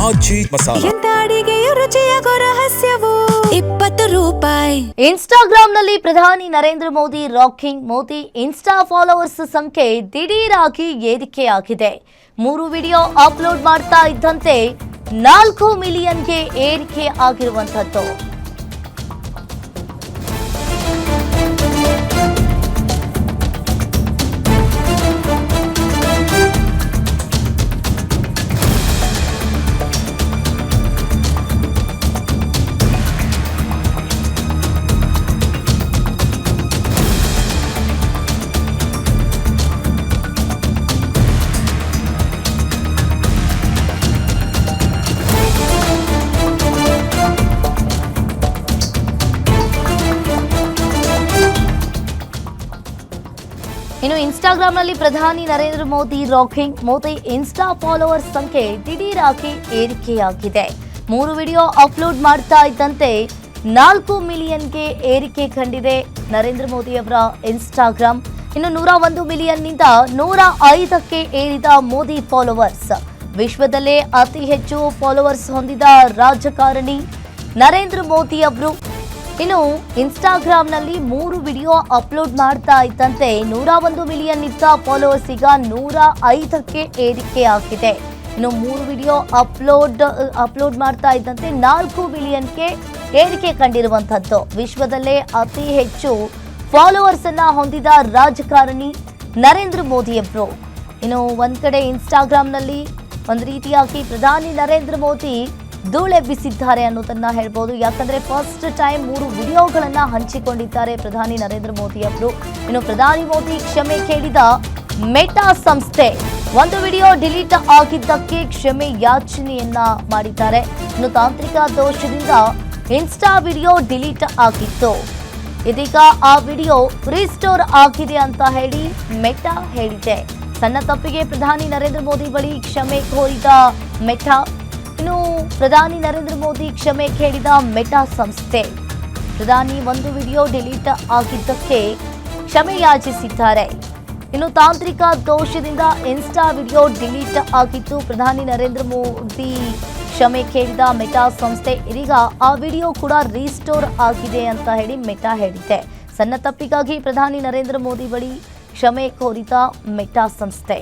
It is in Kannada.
ಆಚಿ ಮಸಾಲ. ಎಂತ ಅಡಿಗೆಯ ರುಚಿಯಾಗೋ ರಹಸ್ಯವು 20 ರೂಪಾಯಿ. ಇನ್ಸ್ಟಾಗ್ರಾಂನಲ್ಲಿ ಪ್ರಧಾನಿ Narendra Modi rocking. Modi insta followers ಸಂಖ್ಯೆ ದಿಢೀರಾಗಿ ಏರಿಕೆಯಾಗಿದೆ. 3 ವಿಡಿಯೋ ಅಪ್ಲೋಡ್ ಮಾಡ್ತಾ ಇದ್ದಂತೆ 4 ಮಿಲಿಯನ್ಗೆ ಏರಿಕೆ ಆಗಿರುವಂತದ್ದು. ಇನ್ನು ಇನ್ಸ್ಟಾಗ್ರಾಂನಲ್ಲಿ ಪ್ರಧಾನಿ Narendra Modi rocking. Modi insta followers ಸಂಖ್ಯೆ ದಿಢೀರಾಗಿ ಏರಿಕೆಯಾಗಿದೆ. 3 ವಿಡಿಯೋ ಅಪ್ಲೋಡ್ ಮಾಡ್ತಾ ಇದ್ದಂತೆ 4 ಮಿಲಿಯನ್ಗೆ ಏರಿಕೆ ಕಂಡಿದೆ ನರೇಂದ್ರ ಮೋದಿ ಅವರ ಇನ್ಸ್ಟಾಗ್ರಾಂ. ಇನ್ನು 101 ಮಿಲಿಯನ್ನಿಂದ 105ಕ್ಕೆ ಏರಿದ ಮೋದಿ ಫಾಲೋವರ್ಸ್. ವಿಶ್ವದಲ್ಲೇ ಅತಿ ಹೆಚ್ಚು ಫಾಲೋವರ್ಸ್ ಹೊಂದಿದ ರಾಜಕಾರಣಿ ನರೇಂದ್ರ ಮೋದಿ ಅವರು. ಇನ್ನು ಇನ್ಸ್ಟಾಗ್ರಾಂನಲ್ಲಿ 3 ವಿಡಿಯೋ ಅಪ್ಲೋಡ್ ಮಾಡ್ತಾ ಇದ್ದಂತೆ 101 ಮಿಲಿಯನ್ ಇದ್ದ ಫಾಲೋವರ್ಸ್ ಈಗ 105ಕ್ಕೆ ಏರಿಕೆಯಾಗಿದೆ. ಇನ್ನು 3 ವಿಡಿಯೋ ಅಪ್ಲೋಡ್ ಮಾಡ್ತಾ ಇದ್ದಂತೆ 4 ಮಿಲಿಯನ್ಗೆ ಏರಿಕೆ ಕಂಡಿರುವಂತದ್ದು. ವಿಶ್ವದಲ್ಲೇ ಅತಿ ಹೆಚ್ಚು ಫಾಲೋವರ್ಸ್ ಅನ್ನ ಹೊಂದಿದ ರಾಜಕಾರಣಿ ನರೇಂದ್ರ ಮೋದಿ ಅವರು. ಇನ್ನು ಒಂದ್ ಕಡೆ ಇನ್ಸ್ಟಾಗ್ರಾಂನಲ್ಲಿ ಒಂದು ರೀತಿಯಾಗಿ ಪ್ರಧಾನಿ ನರೇಂದ್ರ ಮೋದಿ ಧೂಳೆಬ್ಬಿಸಿದ್ದಾರೆ ಅನ್ನೋದನ್ನ ಹೇಳ್ಬೋದು. ಯಾಕಂದ್ರೆ ಫಸ್ಟ್ ಟೈಮ್ 3 ವಿಡಿಯೋಗಳನ್ನ ಹಂಚಿಕೊಂಡಿದ್ದಾರೆ ಪ್ರಧಾನಿ ನರೇಂದ್ರ ಮೋದಿ ಅವರು. ಇನ್ನು ಪ್ರಧಾನಿ ಮೋದಿ ಕ್ಷಮೆ ಕೇಳಿದ ಮೆಟಾ ಸಂಸ್ಥೆ 1 ವಿಡಿಯೋ ಡಿಲೀಟ್ ಆಗಿದ್ದಕ್ಕೆ ಕ್ಷಮೆ ಯಾಚನೆಯನ್ನ ಮಾಡಿದ್ದಾರೆ. ಇನ್ನು ತಾಂತ್ರಿಕ ದೋಷದಿಂದ ಇನ್ಸ್ಟಾ ವಿಡಿಯೋ ಡಿಲೀಟ್ ಆಗಿತ್ತು. ಇದೀಗ ಆ ವಿಡಿಯೋ ರೀಸ್ಟೋರ್ ಆಗಿದೆ ಅಂತ ಹೇಳಿ ಮೆಟಾ ಹೇಳಿದೆ. ಸಣ್ಣ ತಪ್ಪಿಗೆ ಪ್ರಧಾನಿ ನರೇಂದ್ರ ಮೋದಿ ಬಳಿ ಕ್ಷಮೆ ಕೋರಿದ ಮೆಟಾ. ಇನ್ನು ಪ್ರಧಾನಿ ನರೇಂದ್ರ ಮೋದಿ ಕ್ಷಮೆ ಕೇಳಿದ ಮೆಟಾ ಸಂಸ್ಥೆ ಪ್ರಧಾನಿ 1 ವಿಡಿಯೋ ಡಿಲೀಟ್ ಆಗಿದ್ದಕ್ಕೆ ಕ್ಷಮೆ ಯಾಚಿಸಿದ್ದಾರೆ. ಇನ್ನು ತಾಂತ್ರಿಕ ದೋಷದಿಂದ ಇನ್ಸ್ಟಾ ವಿಡಿಯೋ ಡಿಲೀಟ್ ಆಗಿತ್ತು. ಪ್ರಧಾನಿ ನರೇಂದ್ರ ಮೋದಿ ಕ್ಷಮೆ ಕೇಳಿದ ಮೆಟಾ ಸಂಸ್ಥೆ ಇದೀಗ ಆ ವಿಡಿಯೋ ಕೂಡ ರೀಸ್ಟೋರ್ ಆಗಿದೆ ಅಂತ ಹೇಳಿ ಮೆಟಾ ಹೇಳಿದೆ. ಸಣ್ಣ ತಪ್ಪಿಗಾಗಿ ಪ್ರಧಾನಿ ನರೇಂದ್ರ ಮೋದಿ ಬಳಿ ಕ್ಷಮೆ ಕೋರಿದ ಮೆಟಾ ಸಂಸ್ಥೆ.